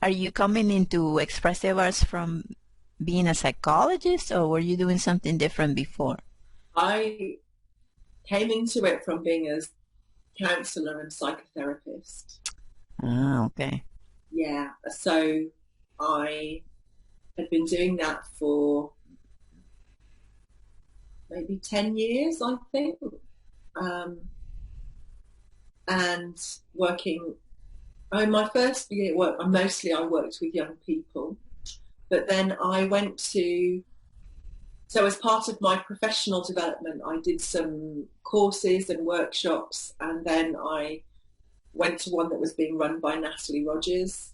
Are you coming into expressive arts from being a psychologist, or were you doing something different before? I came into it from being a counselor and psychotherapist. Ah, okay. Yeah, so I had been doing that for maybe 10 years, I think, um, and working. My first year at work, I worked with young people, but then I went to, so as part of my professional development, I did some courses and workshops, and then I went to one that was being run by Natalie Rogers.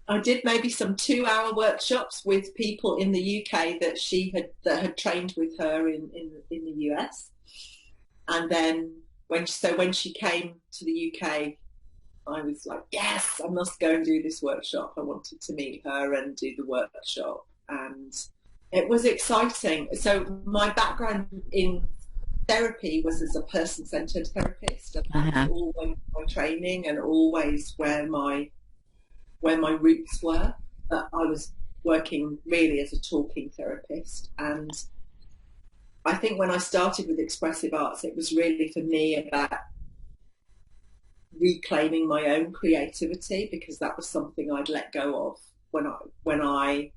I did maybe some 2-hour workshops with people in the UK that had trained with her in the US. And then when she came to the UK, I was like, yes, I must go and do this workshop. I wanted to meet her and do the workshop. And it was exciting. So my background in therapy was as a person-centered therapist, and that was Uh-huh. always my training and always where my roots were. But I was working really as a talking therapist, and I think when I started with expressive arts, it was really for me about reclaiming my own creativity, because that was something I'd let go of when I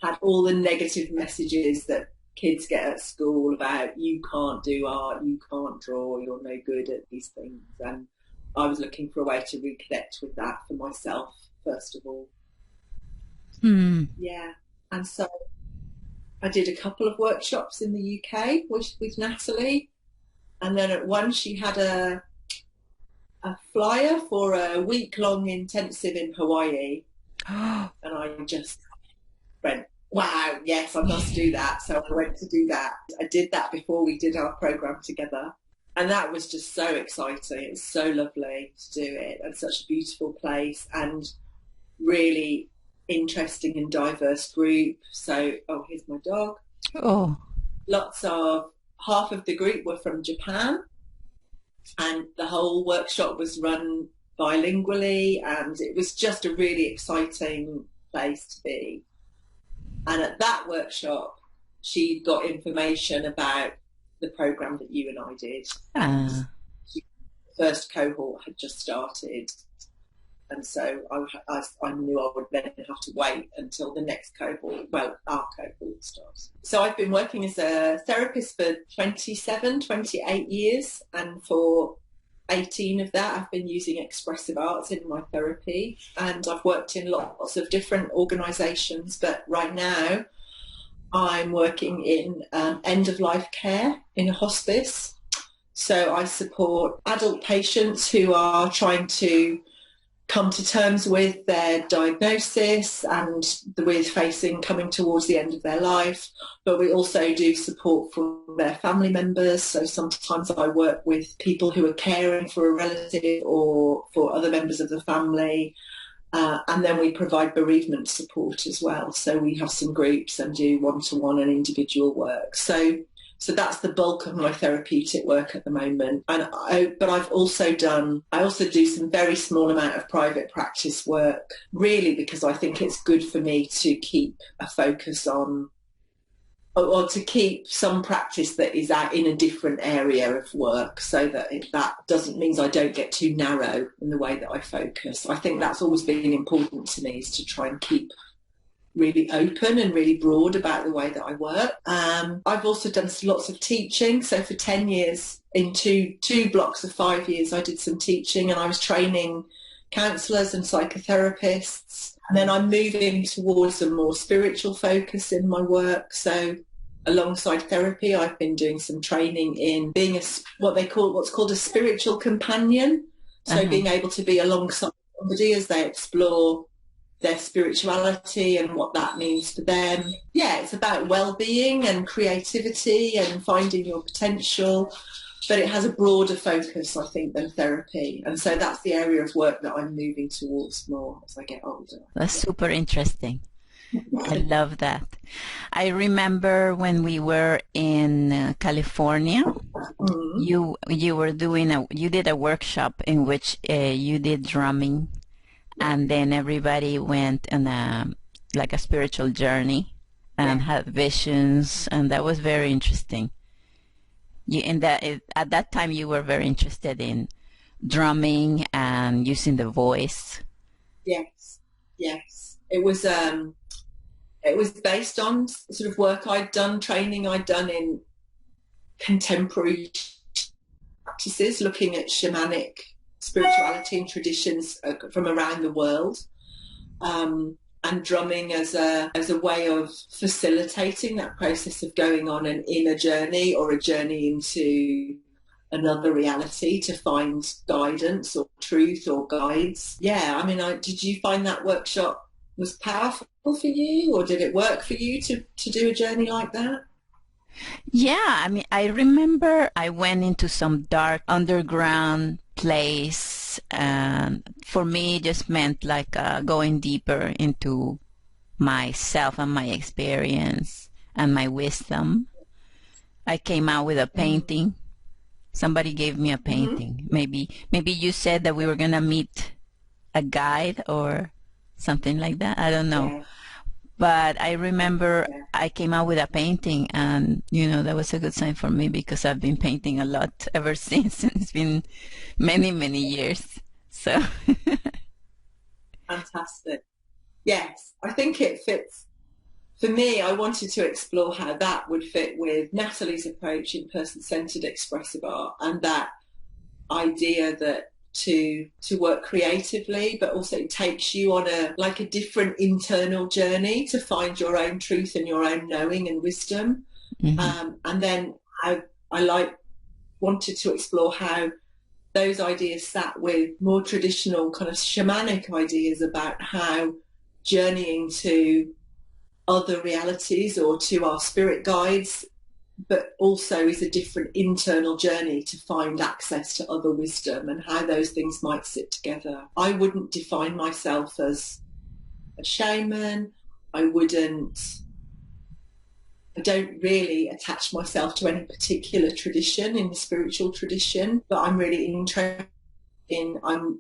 had all the negative messages that kids get at school about you can't do art, you can't draw, you're no good at these things. And I was looking for a way to reconnect with that for myself, first of all. Hmm. Yeah. And so I did a couple of workshops in the UK with Natalie. And then at one, she had a flyer for a week-long intensive in Hawaii. And I just went, wow, yes, I must do that. So I went to do that. I did that before we did our program together. And that was just so exciting. It was so lovely to do it, and such a beautiful place, and really interesting and diverse group. So, oh, here's my dog. Oh. Half of the group were from Japan, and the whole workshop was run bilingually, and it was just a really exciting place to be. And at that workshop, she got information about the program that you and I did. And Ah. the first cohort had just started. And so I knew I would then have to wait until the next cohort, well, our cohort starts. So I've been working as a therapist for 28 years. And for 18 of that, I've been using expressive arts in my therapy. And I've worked in lots of different organisations. But right now, I'm working in end-of-life care in a hospice. So I support adult patients who are trying to come to terms with their diagnosis and with coming towards the end of their life. But we also do support for their family members. So sometimes I work with people who are caring for a relative or for other members of the family. And then we provide bereavement support as well. So we have some groups and do one-to-one and individual work. So that's the bulk of my therapeutic work at the moment. But I also do some very small amount of private practice work, really because I think it's good for me to keep a focus on, or to keep some practice that is out in a different area of work, so that that doesn't mean I don't get too narrow in the way that I focus. I think that's always been important to me, is to try and keep really open and really broad about the way that I work. I've also done lots of teaching. So for 10 years, in two blocks of 5 years, I did some teaching, and I was training counsellors and psychotherapists. And then I'm moving towards a more spiritual focus in my work. So alongside therapy, I've been doing some training in being what's called a spiritual companion. So Uh-huh. being able to be alongside somebody as they explore their spirituality and what that means for them. Yeah, it's about well-being and creativity and finding your potential, but it has a broader focus, I think, than therapy. And so that's the area of work that I'm moving towards more as I get older. That's super interesting. I love that. I remember when we were in California, Mm. you did a workshop in which you did drumming, and then everybody went on like a spiritual journey and had visions, and that was very interesting. At that time you were very interested in drumming and using the voice. Yes, yes. It was based on sort of work I'd done, training I'd done in contemporary practices, looking at shamanic spirituality and traditions from around the world, and drumming as a way of facilitating that process of going on an inner journey or a journey into another reality to find guidance or truth or guides. Yeah, I mean, did you find that workshop was powerful for you, or did it work for you to do a journey like that? Yeah, I mean, I remember I went into some dark underground place, and for me it just meant like going deeper into myself and my experience and my wisdom. I came out with a painting. Somebody gave me a painting. Maybe you said that we were gonna meet a guide or something like that. I don't know. Yeah. But I remember I came out with a painting, and that was a good sign for me, because I've been painting a lot ever since. It's been many, many years. So Fantastic. Yes, I think it fits. For me, I wanted to explore how that would fit with Natalie's approach in person-centered expressive art, and that idea that to work creatively, but also it takes you on a different internal journey to find your own truth and your own knowing and wisdom. And then I wanted to explore how those ideas sat with more traditional kind of shamanic ideas about how journeying to other realities or to our spirit guides, but also is a different internal journey to find access to other wisdom, and how those things might sit together. I wouldn't define myself as a shaman. I don't really attach myself to any particular tradition in the spiritual tradition, but I'm really interested I'm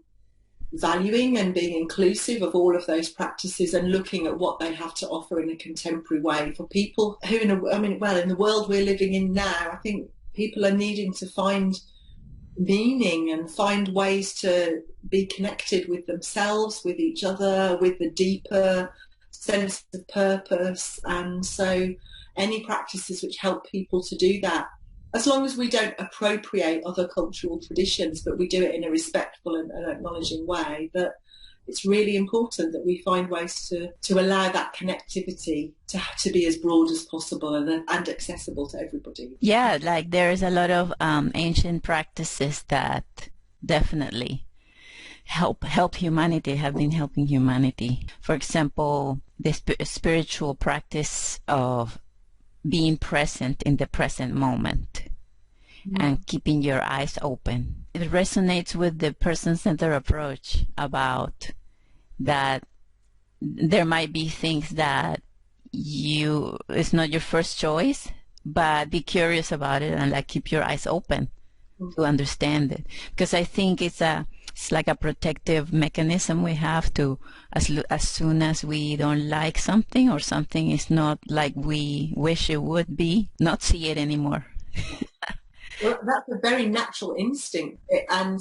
valuing and being inclusive of all of those practices and looking at what they have to offer in a contemporary way for people who, in the world we're living in now, I think people are needing to find meaning and find ways to be connected with themselves, with each other, with the deeper sense of purpose. And so any practices which help people to do that, as long as we don't appropriate other cultural traditions, but we do it in a respectful and acknowledging way, that it's really important that we find ways to allow that connectivity to be as broad as possible and accessible to everybody. Yeah, like there's a lot of ancient practices that definitely help humanity, have been helping humanity. For example, the spiritual practice of being present in the present moment and keeping your eyes open. It resonates with the person-centered approach about that there might be things that it's not your first choice, but be curious about it and like keep your eyes open to understand it. Because I think it's like a protective mechanism we have to, as soon as we don't like something or something is not like we wish it would be, not see it anymore. Well, that's a very natural instinct, and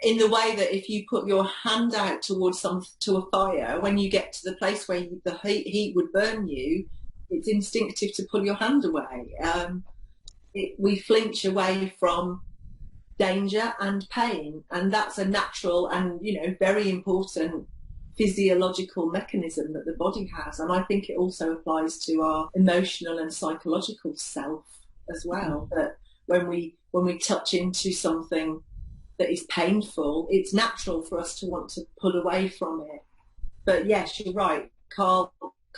in the way that if you put your hand out towards to a fire, when you get to the place where the heat would burn you, it's instinctive to pull your hand away. We flinch away from danger and pain, and that's a natural and very important physiological mechanism that the body has. And I think it also applies to our emotional and psychological self as well, that when we touch into something that is painful, it's natural for us to want to pull away from it. But yes, you're right, Carl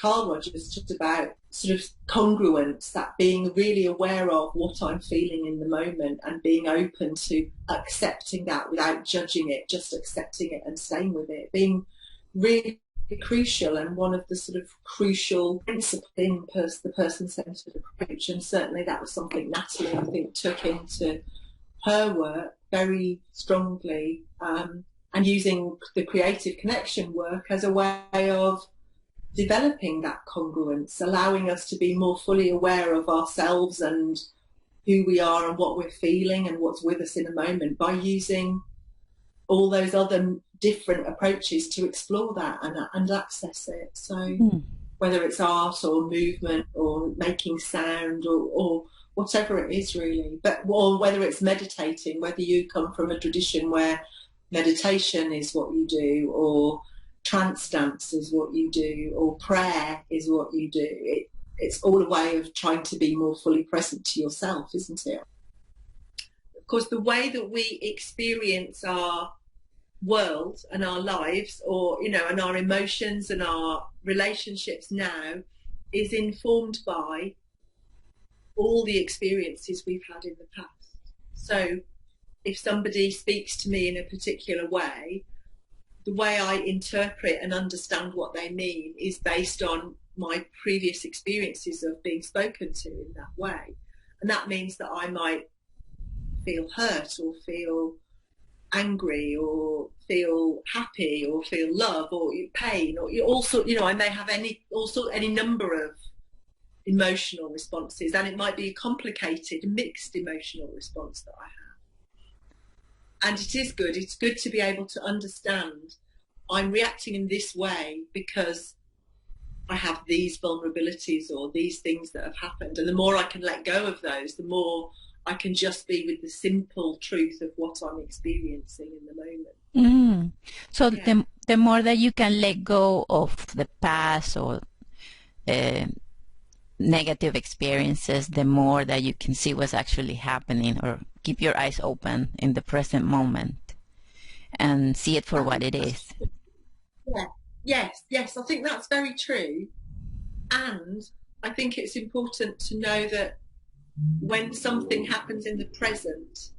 Rogers talked about sort of congruence, that being really aware of what I'm feeling in the moment and being open to accepting that without judging it, just accepting it and staying with it, being really crucial, and one of the sort of crucial principles in the person-centered approach. And certainly that was something Natalie, I think, took into her work very strongly. and using the creative connection work as a way of developing that congruence, allowing us to be more fully aware of ourselves and who we are and what we're feeling and what's with us in a moment, by using all those other different approaches to explore that and access it. So whether it's art or movement or making sound or whatever it is really, or whether it's meditating, whether you come from a tradition where meditation is what you do, or trance dance is what you do, or prayer is what you do. It's all a way of trying to be more fully present to yourself, isn't it? Of course, the way that we experience our world and our lives, or and our emotions and our relationships now, is informed by all the experiences we've had in the past. So if somebody speaks to me in a particular way, the way I interpret and understand what they mean is based on my previous experiences of being spoken to in that way. And that means that I might feel hurt or feel angry or feel happy or feel love or pain, or also I may have any number of emotional responses, and it might be a complicated mixed emotional response that I have. And it's good to be able to understand I'm reacting in this way because I have these vulnerabilities or these things that have happened, and the more I can let go of those, the more I can just be with the simple truth of what I'm experiencing in the moment. So the more that you can let go of the past or negative experiences, the more that you can see what's actually happening, or keep your eyes open in the present moment and see it for what it is. Yes, I think that's very true. And I think it's important to know that when something happens in the present,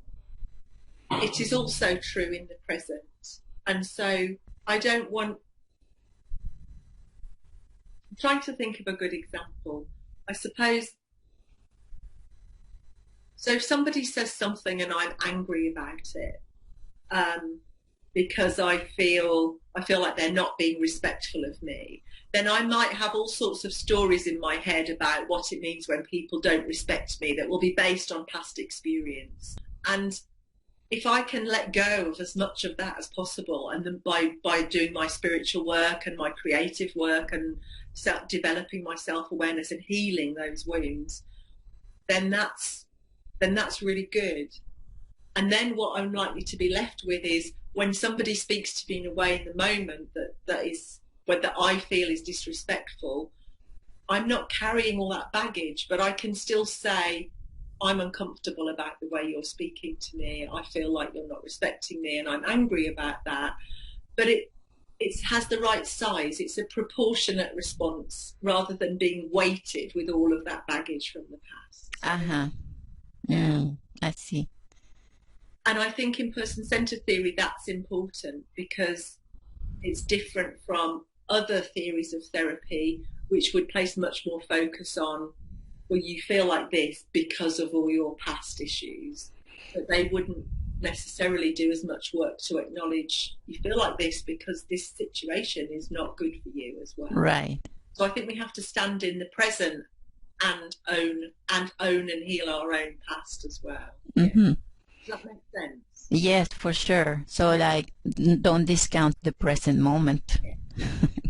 it is also true in the present. And so I'm trying to think of a good example. I suppose, so if somebody says something and I'm angry about it, because I feel like they're not being respectful of me, then I might have all sorts of stories in my head about what it means when people don't respect me that will be based on past experience. And if I can let go of as much of that as possible, and then by doing my spiritual work and my creative work and developing my self-awareness and healing those wounds, then that's really good. And then what I'm likely to be left with is, when somebody speaks to me in a way in the moment that I feel is disrespectful, I'm not carrying all that baggage, but I can still say, I'm uncomfortable about the way you're speaking to me. I feel like you're not respecting me, and I'm angry about that. But it has the right size. It's a proportionate response rather than being weighted with all of that baggage from the past. I see. And I think in person-centered theory, that's important, because it's different from other theories of therapy, which would place much more focus on, well, you feel like this because of all your past issues. But they wouldn't necessarily do as much work to acknowledge you feel like this because this situation is not good for you as well. Right. So I think we have to stand in the present and own and heal our own past as well. Mm-hmm. Does that make sense? Yes, for sure. So don't discount the present moment.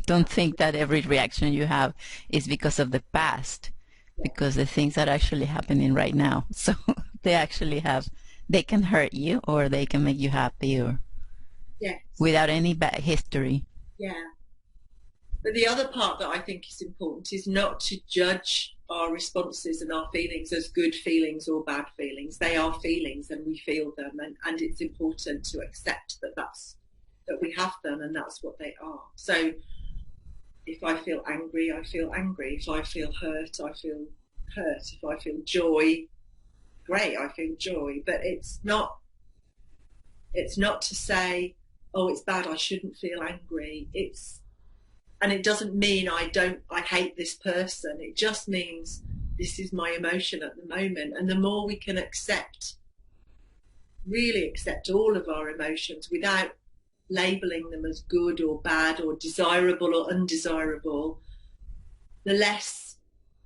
Don't think that every reaction you have is because of the past, because the things that are actually happening right now. So they can hurt you, or they can make you happy, or without any bad history. Yeah. But the other part that I think is important is not to judge our responses and our feelings as good feelings or bad feelings. They are feelings, and we feel them, and it's important to accept that we have them, and that's what they are. So if I feel angry, I feel angry. If I feel hurt, I feel hurt. If I feel joy, great, I feel joy. But it's not to say, oh, it's bad, I shouldn't feel angry. And it doesn't mean I hate this person. It just means this is my emotion at the moment. And the more we can really accept all of our emotions without labeling them as good or bad or desirable or undesirable, the less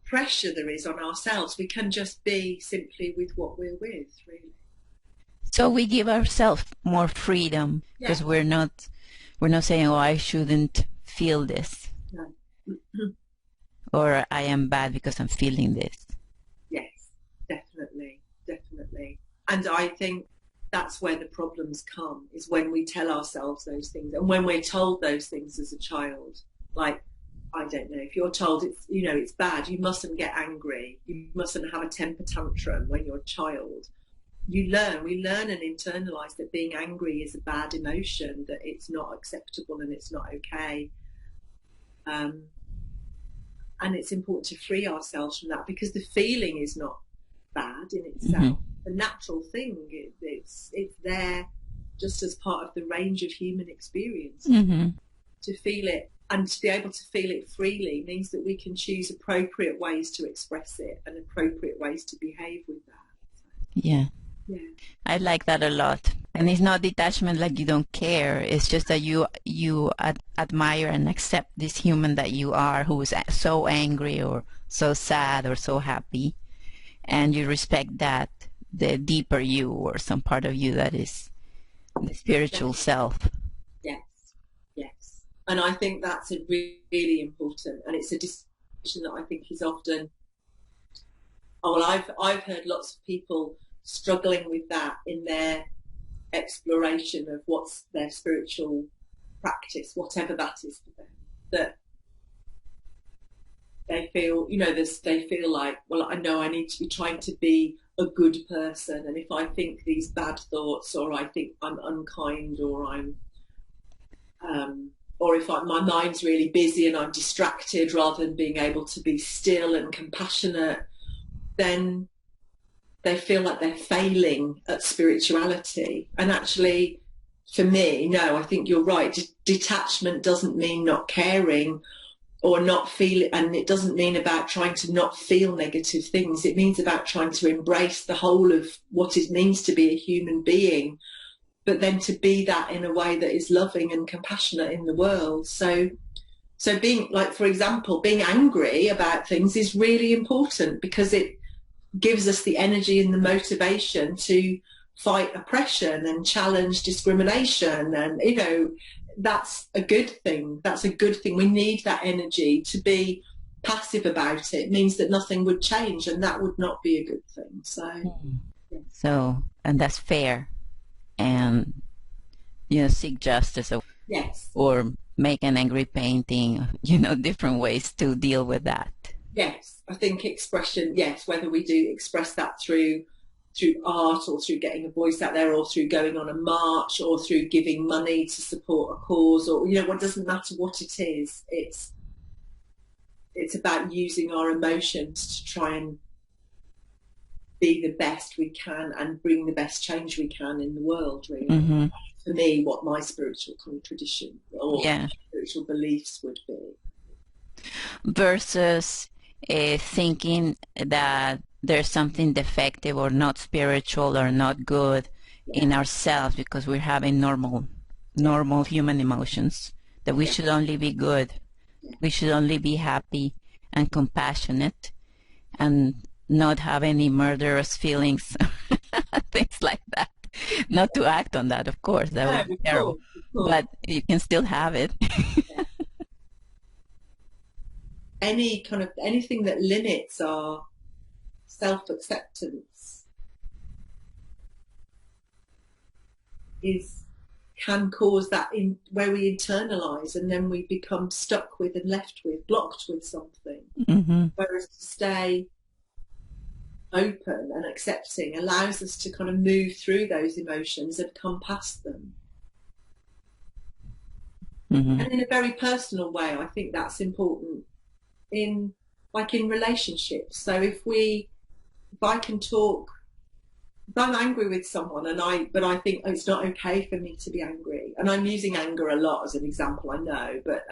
pressure there is on ourselves. We can just be simply with what we're with, really. So we give ourselves more freedom because we're not saying, oh, I shouldn't feel this. No. Or I am bad because I'm feeling this. Yes, definitely. And I think that's where the problems come, is when we tell ourselves those things, and when we're told those things as a child. Like, I don't know, if you're told it's bad, you mustn't get angry, you mustn't have a temper tantrum when you're a child. We learn and internalise that being angry is a bad emotion, that it's not acceptable and it's not okay. And it's important to free ourselves from that, because the feeling is not bad in itself. A natural thing. It's there just as part of the range of human experience. To feel it, and to be able to feel it freely, means that we can choose appropriate ways to express it and appropriate ways to behave with that. Yeah. I like that a lot. And it's not detachment like you don't care. It's just that you admire and accept this human that you are, who is so angry or so sad or so happy. And you respect that, the deeper you, or some part of you that is the spiritual self. Yes. And I think that's a really important, and it's a distinction that I think is often, I've heard lots of people struggling with that in their exploration of what's their spiritual practice, whatever that is for them, that they feel, they feel like, well, I know I need to be trying to be a good person, and if I think these bad thoughts, or I think I'm unkind, or if my mind's really busy and I'm distracted rather than being able to be still and compassionate, then they feel like they're failing at spirituality. And actually, for me, no, I think you're right. Detachment doesn't mean not caring or not feeling, and it doesn't mean about trying to not feel negative things. It means about trying to embrace the whole of what it means to be a human being, but then to be that in a way that is loving and compassionate in the world. So being, like, for example, being angry about things is really important, because it gives us the energy and the motivation to fight oppression and challenge discrimination, and that's a good thing. We need that energy. To be passive about it means that nothing would change, and that would not be a good thing. So and that's fair, and seek justice, or make an angry painting, different ways to deal with that. Yes, I think expression, whether we do express that through art, or through getting a voice out there, or through going on a march, or through giving money to support a cause, or, what doesn't matter what it is. It's about using our emotions to try and be the best we can and bring the best change we can in the world, really. For me, what my spiritual tradition or spiritual beliefs would be. Versus thinking that there's something defective or not spiritual or not good in ourselves because we're having normal human emotions, that we should only be good, we should only be happy and compassionate and not have any murderous feelings, things like that. Not to act on that, of course, that would be terrible, but you can still have it. Anything that limits our self-acceptance can cause that, where we internalize, and then we become stuck with and left with, blocked with something. Whereas to stay open and accepting allows us to kind of move through those emotions and come past them. And in a very personal way, I think that's important in relationships. So if I'm angry with someone but I think it's not okay for me to be angry, and I'm using anger a lot as an example, I know, but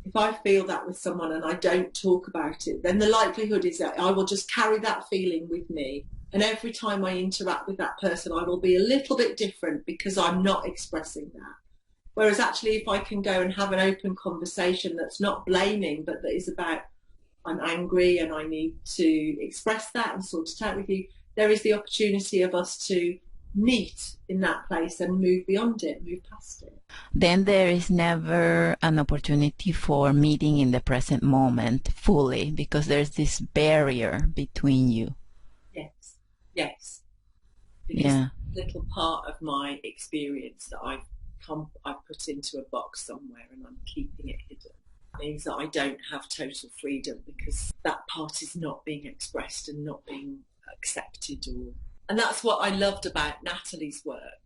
if I feel that with someone and I don't talk about it, then the likelihood is that I will just carry that feeling with me And every time I interact with that person, I will be a little bit different because I'm not expressing that. Whereas actually, if I can go and have an open conversation that's not blaming, but that is about, I'm angry and I need to express that and sort it out with you, there is the opportunity of us to meet in that place and move beyond it, move past it. Then there is never an opportunity for meeting in the present moment fully, because there's this barrier between you. Yes. Because Yeah. little part of my experience that I've put into a box somewhere and I'm keeping it hidden means that I don't have total freedom, because that part is not being expressed and not being accepted. And that's what I loved about Natalie's work,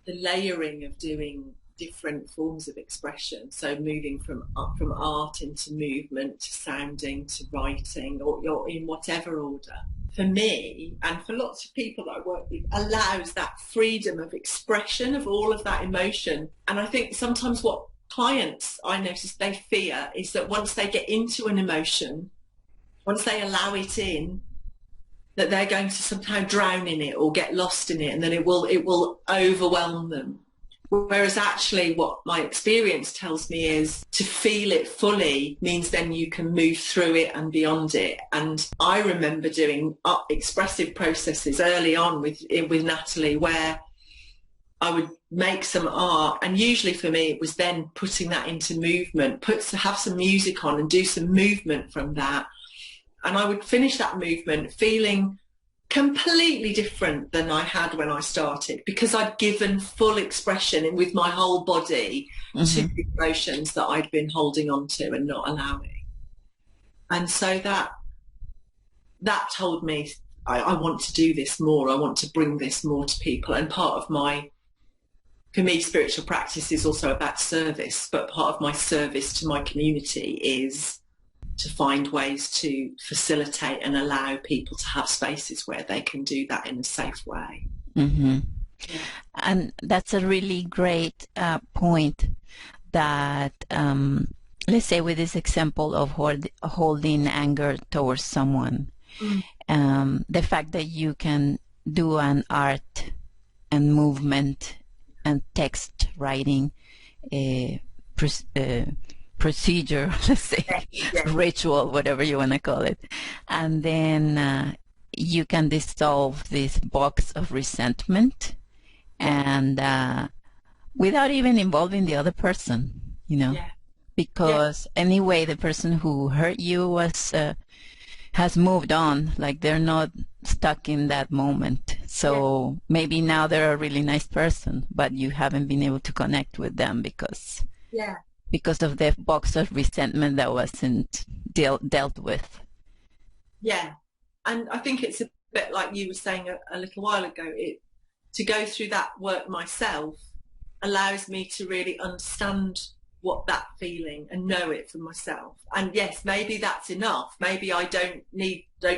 the layering of doing different forms of expression. So moving from art into movement to sounding to writing, or in whatever order. For me, and for lots of people that I work with, allows that freedom of expression of all of that emotion. And I think sometimes what clients, I notice, they fear is that once they get into an emotion, once they allow it in, that they're going to somehow drown in it or get lost in it, and then it will overwhelm them. Whereas actually what my experience tells me is to feel it fully means then you can move through it and beyond it. And I remember doing expressive processes early on with Natalie, where I would make some art, and usually for me it was then putting that into movement, have some music on and do some movement from that. And I would finish that movement feeling completely different than I had when I started, because I'd given full expression with my whole body to the emotions that I'd been holding on to and not allowing. And so that told me I want to do this more. I want to bring this more to people. And part of for me, spiritual practice is also about service, but part of my service to my community is to find ways to facilitate and allow people to have spaces where they can do that in a safe way. Yeah. And that's a really great point, that let's say with this example of holding anger towards someone, the fact that you can do an art and movement and text writing procedure, let's say, ritual, whatever you want to call it, and then you can dissolve this box of resentment, and without even involving the other person, because anyway the person who hurt you has moved on, like they're not stuck in that moment. So maybe now they're a really nice person, but you haven't been able to connect with them because of the box of resentment that wasn't dealt with. Yeah. And I think it's a bit like you were saying a little while ago, to go through that work myself allows me to really understand what that feeling and know it for myself. And yes, maybe that's enough. Maybe I don't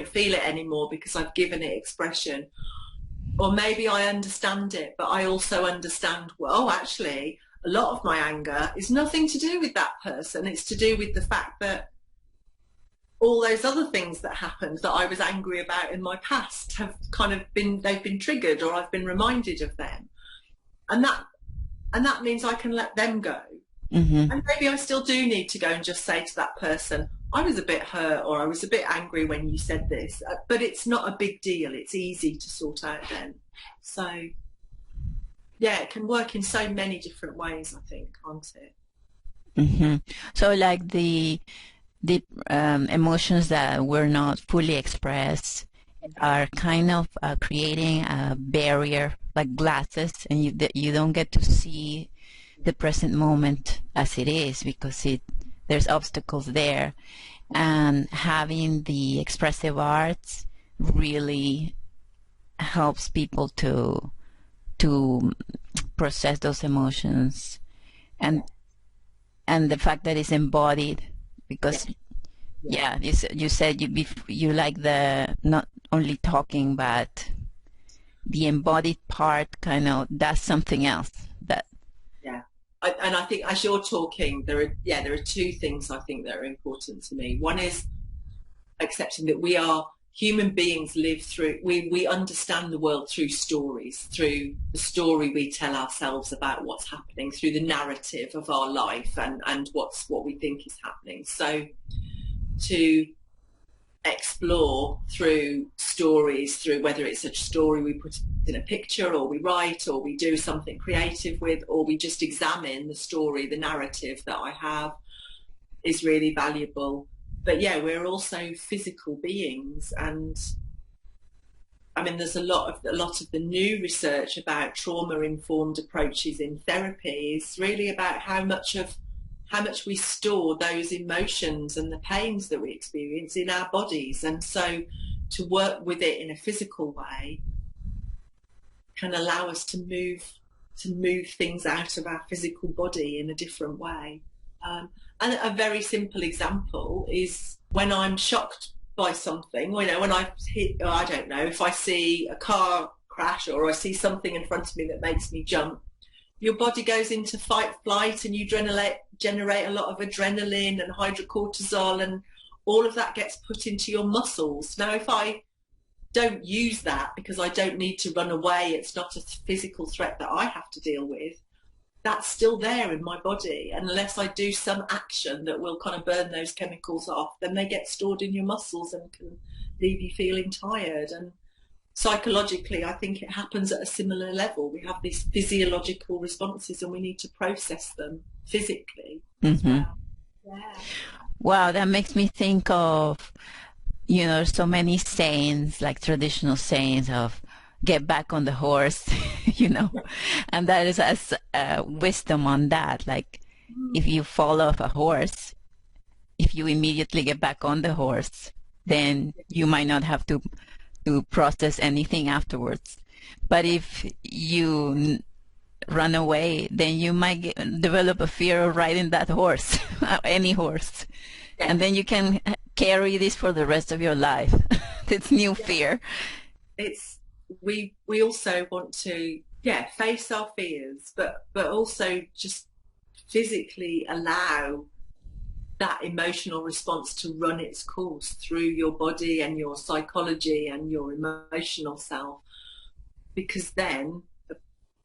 feel it anymore because I've given it expression. Or maybe I understand it, but I also understand, well, actually, a lot of my anger is nothing to do with that person. It's to do with the fact that all those other things that happened that I was angry about in my past have they've been triggered, or I've been reminded of them. And that means I can let them go. And maybe I still do need to go and just say to that person, I was a bit hurt, or I was a bit angry when you said this, but it's not a big deal. It's easy to sort out then. So yeah, it can work in so many different ways, I think, can't it? So like the emotions that were not fully expressed are kind of creating a barrier, like glasses, and you don't get to see the present moment as it is, because there's obstacles there. And having the expressive arts really helps people to process those emotions, and the fact that it's embodied, because you said you like the not only talking, but the embodied part kind of does something else. And I think as you're talking, there are two things I think that are important to me. One is accepting that we are human beings live through, we understand the world through stories, through the story we tell ourselves about what's happening, through the narrative of our life and what we think is happening. So to explore through stories, through whether it's a story we put in a picture or we write or we do something creative with, or we just examine the story, the narrative that I have, is really valuable. But yeah, we're also physical beings, and I mean, there's a lot of the new research about trauma-informed approaches in therapy is really about how much we store those emotions and the pains that we experience in our bodies, and so to work with it in a physical way can allow us to move things out of our physical body in a different way. And a very simple example is when I'm shocked by something, when I don't know, if I see a car crash or I see something in front of me that makes me jump, your body goes into fight, flight, and you generate a lot of adrenaline and hydrocortisol, and all of that gets put into your muscles. Now, if I don't use that because I don't need to run away, it's not a physical threat that I have to deal with, that's still there in my body. And unless I do some action that will kind of burn those chemicals off, then they get stored in your muscles and can leave you feeling tired. And psychologically, I think it happens at a similar level. We have these physiological responses and we need to process them physically as well. Yeah. Wow, that makes me think of, so many sayings, like traditional sayings of get back on the horse, and that is as wisdom on that. Like if you fall off a horse, if you immediately get back on the horse, then you might not have to process anything afterwards. But if you run away, then you might develop a fear of riding that horse, any horse. Yeah. And then you can carry this for the rest of your life. This new fear. We also want to face our fears, but also just physically allow that emotional response to run its course through your body and your psychology and your emotional self. Because then,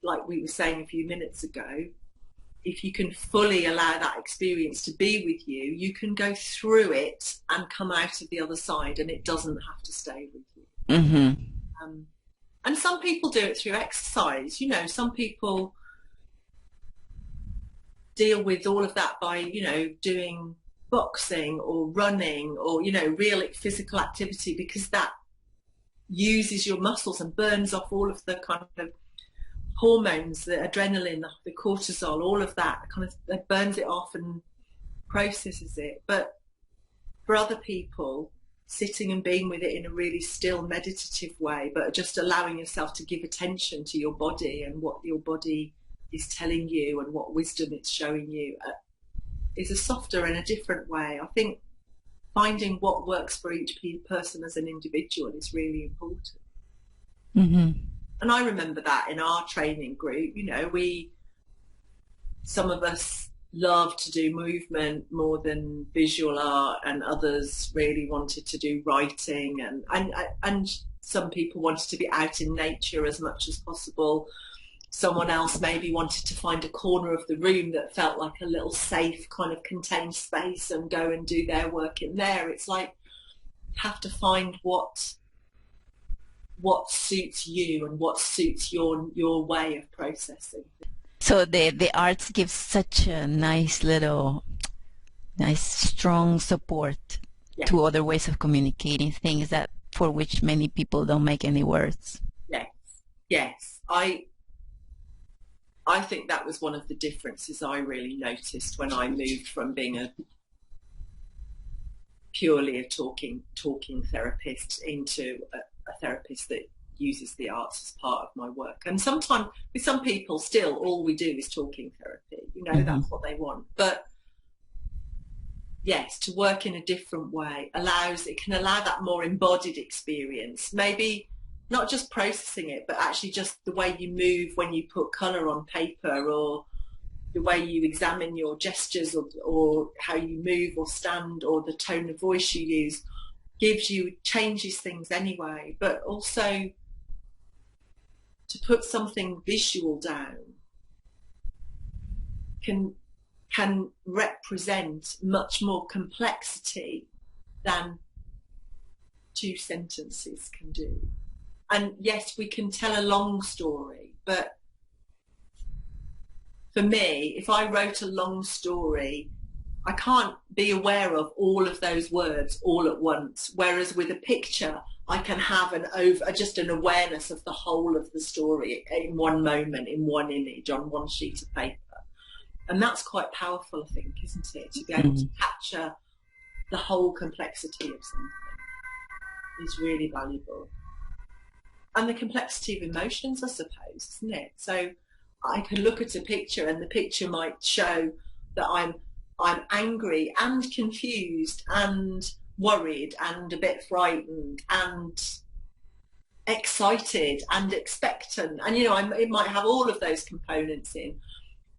like we were saying a few minutes ago, if you can fully allow that experience to be with you, you can go through it and come out of the other side, and it doesn't have to stay with you. Mm-hmm. And some people do it through exercise. Some people deal with all of that by, doing boxing or running or, real physical activity, because that uses your muscles and burns off all of the kind of hormones, the adrenaline, the cortisol, all of that that burns it off and processes it. But for other people, sitting and being with it in a really still meditative way, but just allowing yourself to give attention to your body and what your body is telling you and what wisdom it's showing you is a softer and a different way. I think finding what works for each person as an individual is really important. Mm-hmm. And I remember that in our training group, some of us love to do movement more than visual art, and others really wanted to do writing, and some people wanted to be out in nature as much as possible. Someone else maybe wanted to find a corner of the room that felt like a little safe kind of contained space and go and do their work in there. It's like you have to find what suits you and what suits your way of processing. So the arts give such a nice strong support to other ways of communicating things that for which many people don't make any words. Yes. I think that was one of the differences I really noticed when I moved from being purely a talking therapist into a therapist that uses the arts as part of my work. And sometimes with some people still all we do is talking therapy, Mm-hmm. That's what they want. But yes, to work in a different way it can allow that more embodied experience, maybe not just processing it, but actually just the way you move when you put colour on paper, or the way you examine your gestures, or how you move or stand, or the tone of voice you use. changes things anyway, but also to put something visual down can represent much more complexity than 2 sentences can do. And yes, we can tell a long story, but for me, if I wrote a long story, I can't be aware of all of those words all at once. Whereas with a picture, I can have just an awareness of the whole of the story in one moment, in one image, on one sheet of paper. And that's quite powerful, I think, isn't it? To be able to capture the whole complexity of something is really valuable. And the complexity of emotions, I suppose, isn't it? So I could look at a picture and the picture might show that I'm angry and confused and worried and a bit frightened and excited and expectant. And, it might have all of those components in.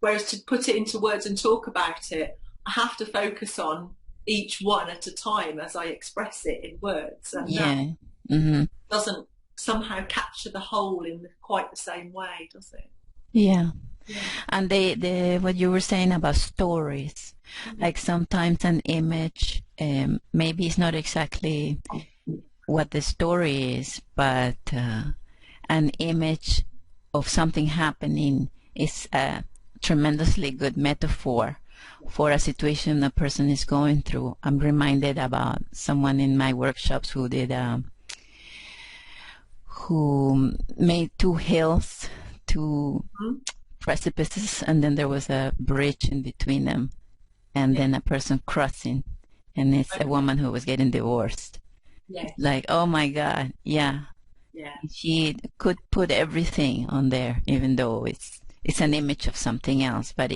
Whereas to put it into words and talk about it, I have to focus on each one at a time as I express it in words. And that doesn't somehow capture the whole in quite the same way, does it? Yeah. And what you were saying about stories, like sometimes an image, maybe it's not exactly what the story is, but an image of something happening is a tremendously good metaphor for a situation a person is going through. I'm reminded about someone in my workshops who made 2 hills, 2 precipices, and then there was a bridge in between them, and then a person crossing, and it's a woman who was getting divorced. Like, oh my God, she could put everything on there, even though it's an image of something else, but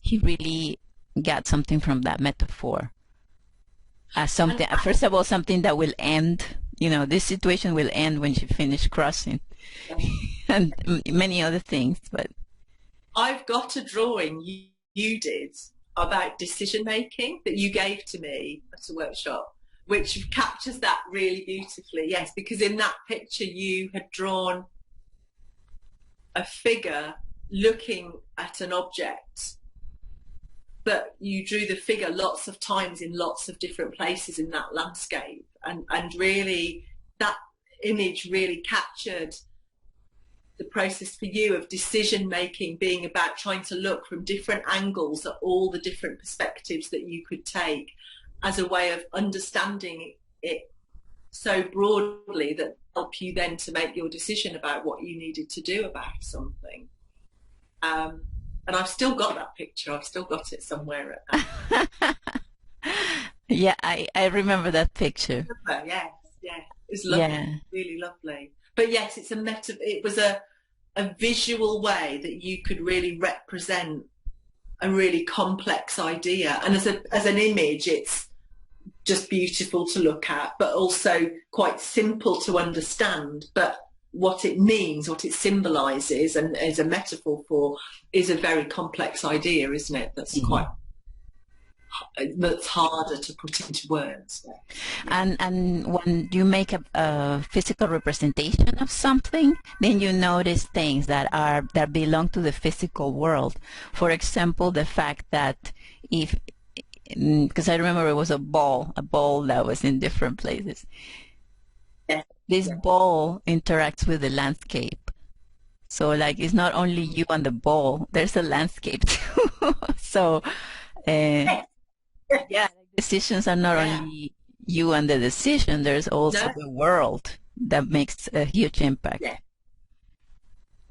he really got something from that metaphor. Something, first of all, something that will end. This situation will end when she finished crossing, and many other things. But I've got a drawing you did about decision making that you gave to me at a workshop, which captures that really beautifully. Yes, because in that picture you had drawn a figure looking at an object, but you drew the figure lots of times in lots of different places in that landscape, and really that image really captured the process for you of decision making being about trying to look from different angles at all the different perspectives that you could take as a way of understanding it so broadly that help you then to make your decision about what you needed to do about something. And I've still got that picture. I've still got it somewhere. Yeah, I remember that picture. Yes, it's lovely, really lovely. But yes, it was a visual way that you could really represent a really complex idea, and as an image, it's just beautiful to look at, but also quite simple to understand. But what it means, what it symbolises, and is a metaphor for, is a very complex idea, isn't it? That's that's harder to put into words. And when you make a physical representation of something, then you notice things that belong to the physical world. For example, the fact that because I remember it was a ball that was in different places. This ball interacts with the landscape. So like, it's not only you and the ball, there's a landscape too. So decisions are not only you and the decision, there's also the world that makes a huge impact.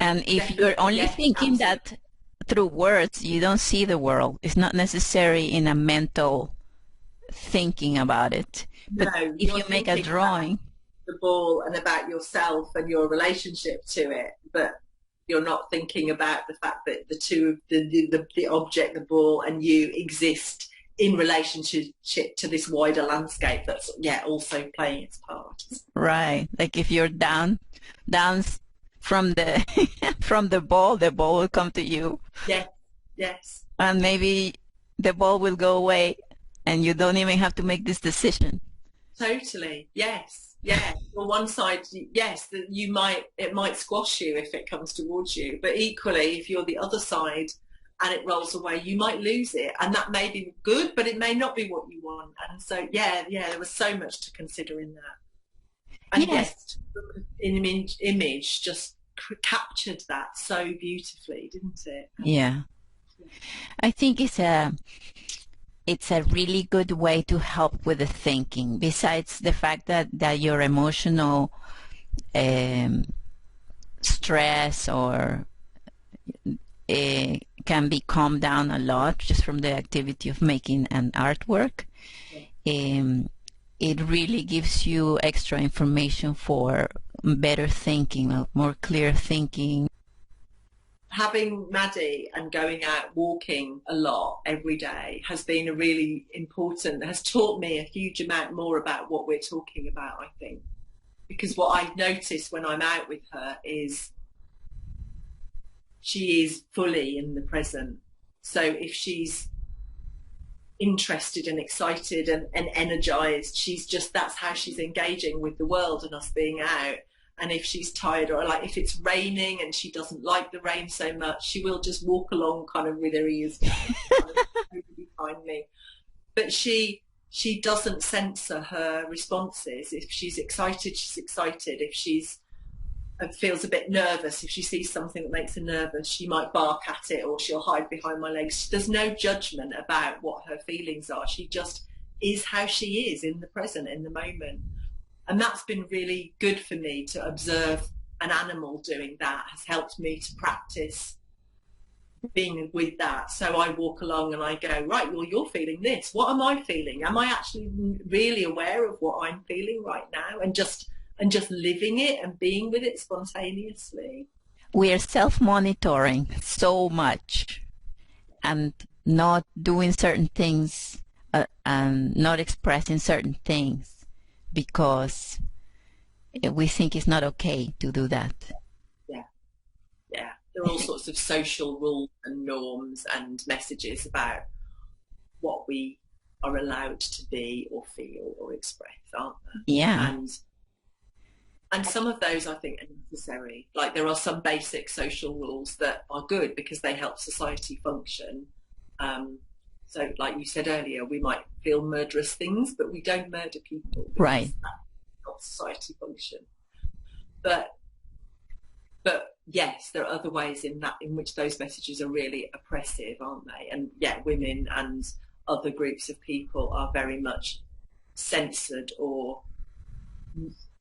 And if you're only thinking that through words, you don't see the world. It's not necessary in a mental thinking about it. But if you make a drawing, the ball and about yourself and your relationship to it, but you're not thinking about the fact that the object, the ball, and you exist in relationship to this wider landscape that's also playing its part. Right. Like if you're down from the ball will come to you. Yes. And maybe the ball will go away and you don't even have to make this decision. Totally. Yes. Yeah. On one side, yes, that it might squash you if it comes towards you, but equally, if you're the other side and it rolls away, you might lose it, and that may be good, but it may not be what you want. And so, yeah, there was so much to consider in that. And Yes. image just captured that so beautifully, didn't it? Yeah. I think it's a really good way to help with the thinking, besides the fact that your emotional stress or can be calmed down a lot just from the activity of making an artwork. It really gives you extra information for better thinking, more clear thinking. Having Maddie and going out walking a lot every day has been has taught me a huge amount more about what we're talking about, I think. Because what I notice when I'm out with her is she is fully in the present. So if she's interested and excited and energized, that's how she's engaging with the world and us being out. And if she's tired, or like if it's raining and she doesn't like the rain so much, she will just walk along kind of with her ears down, kind of behind me. But she doesn't censor her responses. If she's excited, she's excited. If she's feels a bit nervous, if she sees something that makes her nervous, she might bark at it or she'll hide behind my legs. There's no judgment about what her feelings are. She just is how she is in the present, in the moment. And that's been really good for me to observe an animal doing that. Has helped me to practice being with that. So I walk along and I go, right, well, you're feeling this. What am I feeling? Am I actually really aware of what I'm feeling right now? And just living it and being with it spontaneously. We are self-monitoring so much and not doing certain things and not expressing certain things because we think it's not okay to do that. Yeah. There are all sorts of social rules and norms and messages about what we are allowed to be or feel or express, aren't there? Yeah. And some of those I think are necessary. Like there are some basic social rules that are good because they help society function. So like you said earlier, we might feel murderous things, but we don't murder people. Right. That's not society function. But yes, there are other ways in which those messages are really oppressive, aren't they? And yeah, women and other groups of people are very much censored or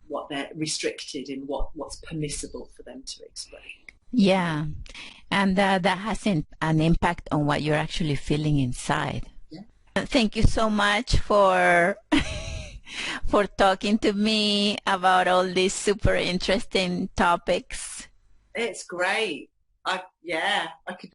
what they're restricted in what's permissible for them to express. Yeah, and that has an impact on what you're actually feeling inside. Yeah. Thank you so much for for talking to me about all these super interesting topics. It's great. I could